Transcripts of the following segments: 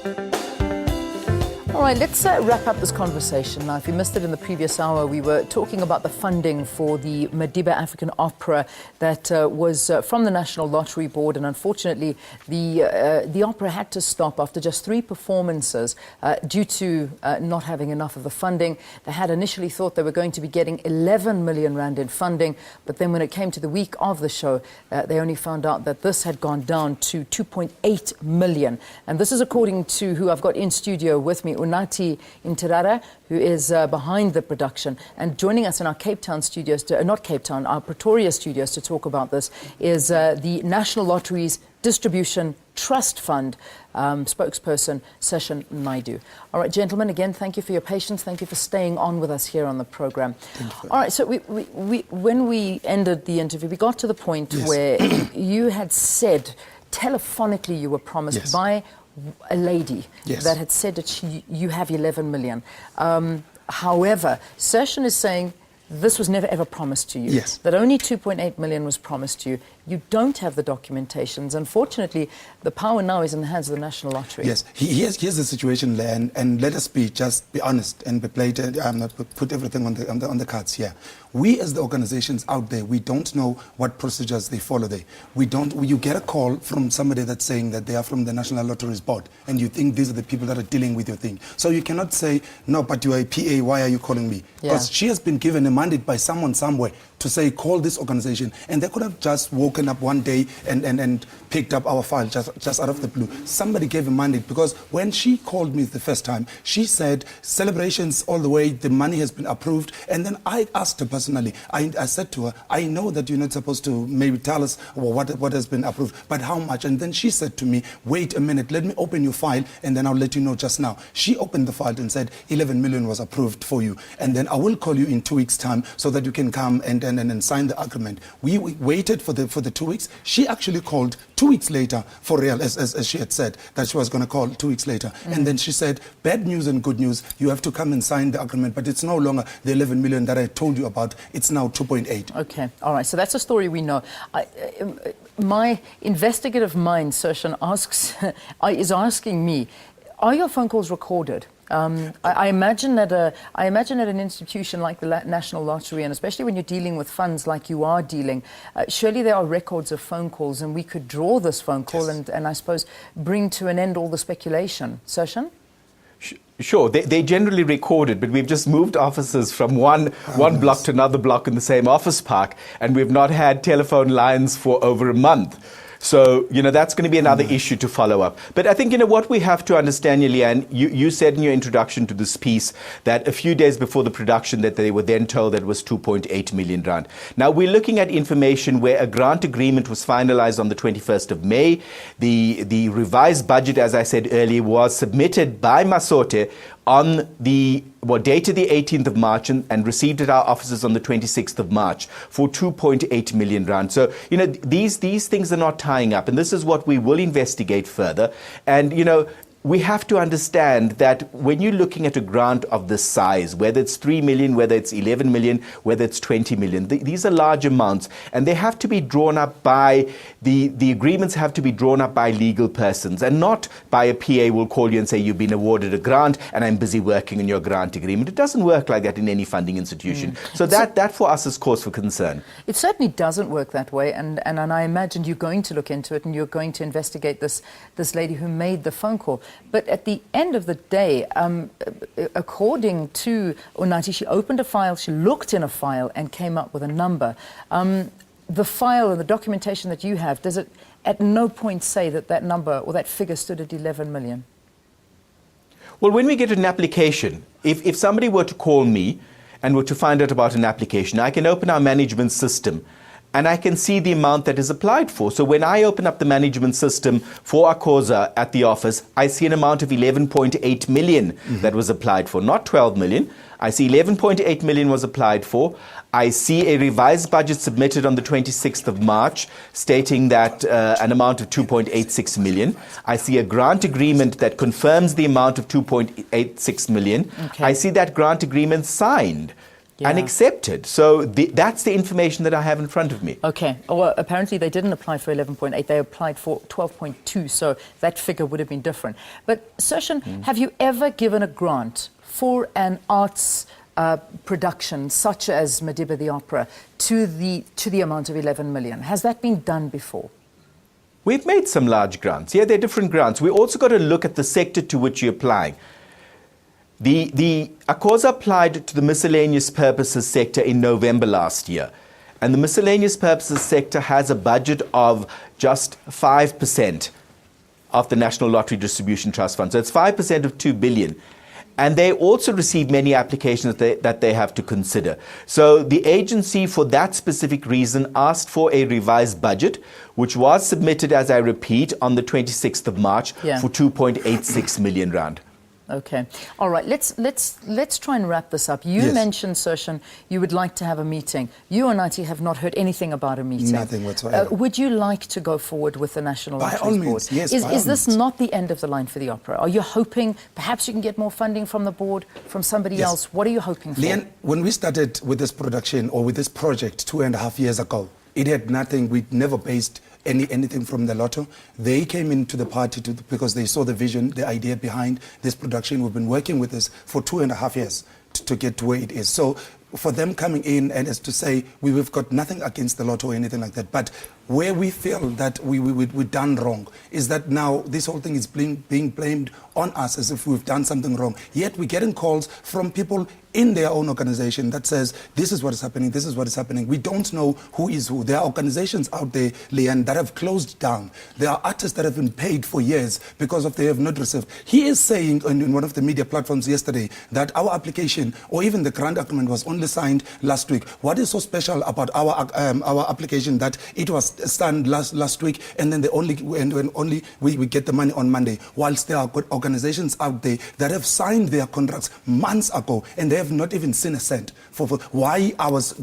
All right, let's wrap up this conversation now. If you missed it in the previous hour, we were talking about the funding for the Madiba African Opera that was from the National Lottery Board, and unfortunately, the opera had to stop after just 3 performances due to not having enough of the funding. They had initially thought they were going to be getting 11 million rand in funding, but then when it came to the week of the show, they only found out that this had gone down to 2.8 million. And this is according to who I've got in studio with me, Unati Intirara, who is behind the production. And joining us in our Cape Town studios, not Cape Town, our Pretoria studios to talk about this is the National Lotteries Distribution Trust Fund spokesperson, Session Naidu. All right, gentlemen, again, thank you for your patience. Thank you for staying on with us here on the program. All right, so when we ended the interview, we got to the point where you had said, telephonically you were promised by a lady that had said that you have 11 million. However, Session is saying this was never ever promised to you. That only 2.8 million was promised to you. You don't have the documentations. Unfortunately, the power now is in the hands of the National Lottery. Here's the situation, and let us be honest and be blatant. Put everything on the cards here. We as the organizations out there, we don't know what procedures they follow there. You get a call from somebody that's saying that they are from the National Lotteries Board, and you think these are the people that are dealing with your thing. So you cannot say, no, but you are a PA, why are you calling me? Because she has been given a mandate by someone somewhere to say, call this organization, and they could have just woken up one day and picked up our file just out of the blue. Somebody gave a mandate, because when she called me the first time, she said, celebrations all the way, the money has been approved, and then I asked her personally, I said to her, I know that you're not supposed to maybe tell us what has been approved, but how much? And then she said to me, wait a minute, let me open your file, and then I'll let you know just now. She opened the file and said, 11 million was approved for you, and then I will call you in 2 weeks' time so that you can come and sign the agreement. We waited for the 2 weeks. She actually called 2 weeks later for real, as she had said that she was going to call 2 weeks later. And then she said, bad news and good news, you have to come and sign the agreement, but it's no longer the 11 million that I told you about, it's now 2.8. Okay, all right, so that's a story we know. My investigative mind, Session, is asking me, are your phone calls recorded? I imagine at an institution like the National Lottery, and especially when you're dealing with funds like you are dealing, surely there are records of phone calls, and we could draw this phone call and I suppose bring to an end all the speculation. Session? Sure, they generally recorded, but we've just moved offices from one block to another block in the same office park, and we've not had telephone lines for over a month. So, that's going to be another issue to follow up. But I think, what we have to understand, Yelian, you said in your introduction to this piece that a few days before the production that they were then told that it was 2.8 million rand. Now, we're looking at information where a grant agreement was finalized on the 21st of May. The revised budget, as I said earlier, was submitted by Masote on dated the 18th of March and received at our offices on the 26th of March for 2.8 million rand. So, these things are not tying up, and this is what we will investigate further. And, we have to understand that when you're looking at a grant of this size, whether it's 3 million, whether it's 11 million, whether it's 20 million, these are large amounts, and they have to be drawn up by, the agreements have to be drawn up by legal persons, and not by a PA will call you and say, you've been awarded a grant and I'm busy working on your grant agreement. It doesn't work like that in any funding institution. So that for us is cause for concern. It certainly doesn't work that way, and I imagine you're going to look into it and you're going to investigate this lady who made the phone call. But at the end of the day, according to Unati, she opened a file, she looked in a file and came up with a number. The file and the documentation that you have, does it at no point say that number or that figure stood at 11 million? Well, when we get an application, if somebody were to call me and were to find out about an application, I can open our management system and I can see the amount that is applied for. So when I open up the management system for Akosa at the office, I see an amount of 11.8 million that was applied for, not 12 million. I see 11.8 million was applied for. I see a revised budget submitted on the 26th of March stating that an amount of 2.86 million. I see a grant agreement that confirms the amount of 2.86 million. I see that grant agreement signed. and accepted. So that's the information that I have in front of me. Okay. Well, apparently they didn't apply for 11.8. They applied for 12.2. So that figure would have been different. But Sershan, have you ever given a grant for an arts production such as Madiba the Opera to the amount of 11 million? Has that been done before? We've made some large grants. Yeah, they're different grants. We also got to look at the sector to which you're applying. The ACOSA applied to the miscellaneous purposes sector in November last year. And the miscellaneous purposes sector has a budget of just 5% of the National Lottery Distribution Trust Fund. So it's 5% of 2 billion. And they also receive many applications that they have to consider. So the agency, for that specific reason, asked for a revised budget, which was submitted, as I repeat, on the 26th of March for 2.86 million rand. Okay. All right. Let's try and wrap this up. You mentioned, Sershan, you would like to have a meeting. You and Nati have not heard anything about a meeting. Nothing whatsoever. Would you like to go forward with the National Lottery Board? By all means, yes. Is this not the end of the line for the opera? Are you hoping perhaps you can get more funding from the board, from somebody else? What are you hoping for? Leanne, when we started with this production or with this project 2.5 years ago, it had nothing. We'd never based anything from the lotto. They came into the party because they saw the vision, the idea behind this production. We've been working with this for 2.5 years to get to where it is. So for them coming in and as to say, we've got nothing against the lotto or anything like that, but where we feel that we've done wrong is that now this whole thing is being blamed on us as if we've done something wrong. Yet we're getting calls from people in their own organization that says, this is what is happening, this is what is happening. We don't know who is who. There are organizations out there, Leanne, that have closed down. There are artists that have been paid for years because of they have not received. He is saying in one of the media platforms yesterday that our application or even the grant agreement was only signed last week. What is so special about our application that it was signed last week and then we get the money on Monday, whilst there are good organizations out there that have signed their contracts months ago and they have not even seen a cent for why ours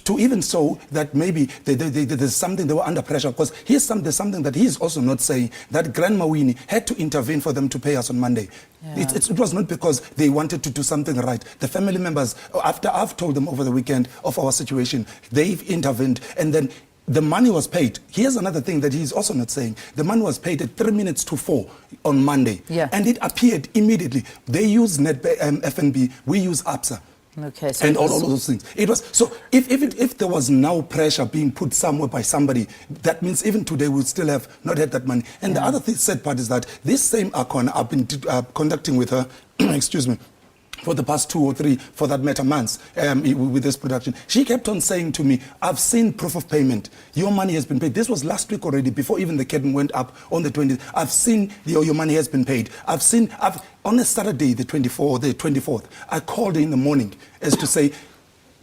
to even so that maybe there's something they were under pressure, because there's something that he's also not saying, that Grandma Winnie had to intervene for them to pay us on Monday. It was not because they wanted to do something right. The family members, after I've told them over the weekend of our situation, they've intervened and then the money was paid. Here's another thing that he's also not saying. The money was paid at 3 minutes to 4 on Monday. And it appeared immediately. They use FNB, we use ABSA. Okay, so and all those things. It was so. If there was now pressure being put somewhere by somebody, that means even today we still have not had that money. And the other sad part is that this same Akon I've been conducting with her, excuse me, for the past 2 or 3, for that matter, months with this production. She kept on saying to me, I've seen proof of payment. Your money has been paid. This was last week already, before even the curtain went up on the 20th. I've seen your money has been paid. On a Saturday, the 24th, I called her in the morning as to say,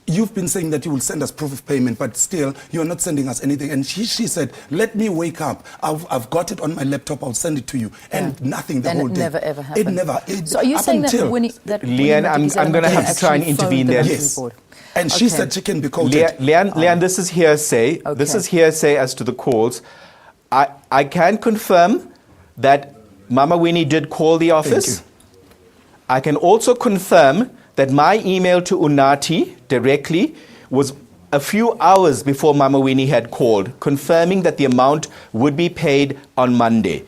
you've been saying that you will send us proof of payment, but still you're not sending us anything. And she said, let me wake up. I've got it on my laptop. I'll send it to you. And nothing the whole day. And it never ever happened. It never. So are you saying that Leanne, I'm going to have to try and intervene there. Yes. And she said she can be quoted. Leanne, this is hearsay. Okay. This is hearsay as to the calls. I can confirm that Mama Winnie did call the office. I can also confirm that my email to Unati directly was a few hours before Mama Winnie had called, confirming that the amount would be paid on Monday.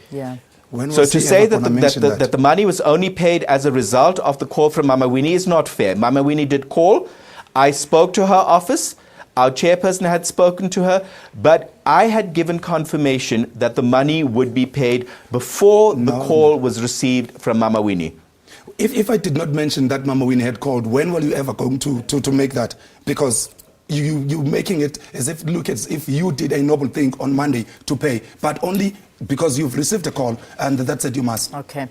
So to say that the money was only paid as a result of the call from Mama Winnie is not fair. Mama Winnie did call. I spoke to her office. Our chairperson had spoken to her, but I had given confirmation that the money would be paid before the call was received from Mama Winnie. If I did not mention that Mama Winnie had called, when were you ever going to make that? Because you making it as if you did a noble thing on Monday to pay, but only because you've received a call and that said you must. Okay.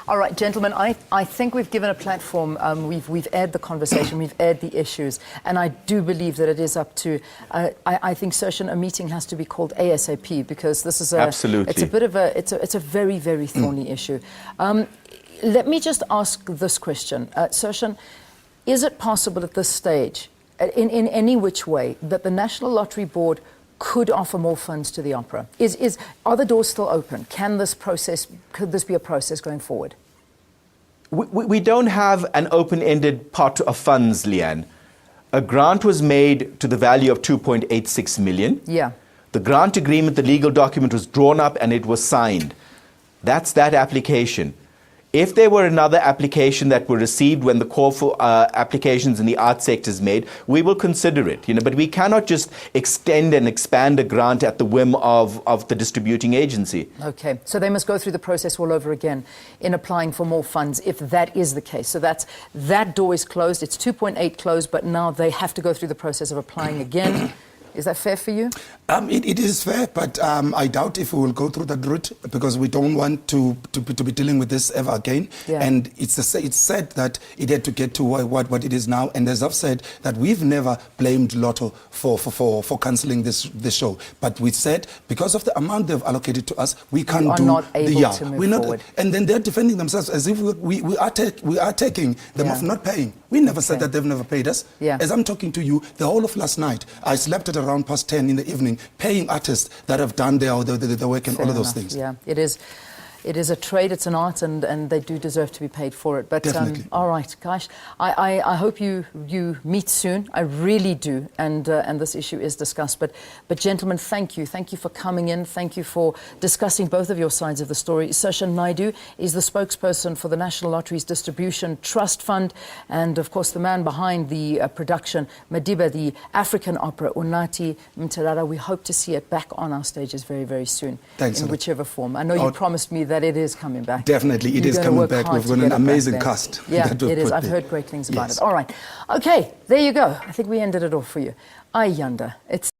All right, gentlemen, I think we've given a platform. We've aired the conversation, we've aired the issues, and I do believe that it is up to, I think, Sershan, a meeting has to be called ASAP, because this is it's a bit of it's a very, very thorny issue. Let me just ask this question. Sershan, is it possible at this stage, in any which way, that the National Lottery Board could offer more funds to the opera? Are the doors still open? Could this be a process going forward? We don't have an open-ended pot of funds, Leanne. a grant was made to the value of 2.86 million. Yeah. The grant agreement, the legal document, was drawn up and it was signed. That's that application. If there were another application that were received when the call for applications in the arts sector is made, we will consider it. But we cannot just extend and expand a grant at the whim of the distributing agency. Okay, so they must go through the process all over again in applying for more funds if that is the case. So that door is closed. It's 2.8 closed, but now they have to go through the process of applying again. Is that fair for you? It is fair, but I doubt if we will go through that route because we don't want to be dealing with this ever again. Yeah. And it's said that it had to get to what it is now. And as I've said, that we've never blamed Lotto for cancelling this show. But we said because of the amount they've allocated to us, we can't are not able to move forward. And then they're defending themselves as if we are taking them off not paying. We never said that they've never paid us. Yeah. As I'm talking to you, the whole of last night, I slept at around past 10 in the evening, paying artists that have done their work and all of those things. Yeah, it is. It is a trade, it's an art, and they do deserve to be paid for it. But Definitely. all right, gosh, I hope you meet soon. I really do, and this issue is discussed. But gentlemen, thank you for coming in. Thank you for discussing both of your sides of the story. Sasha Naidu is the spokesperson for the National Lotteries Distribution Trust Fund, and of course the man behind the production, Madiba, the African opera, Unati Mtarara. We hope to see it back on our stages very, very soon. Thanks, in whichever form. I know you promised me that it is coming back. Definitely, it is coming back. We've got an amazing cast. Yeah, it is. I've heard great things about it. All right. Okay, there you go. I think we ended it off for you. Ayanda. It's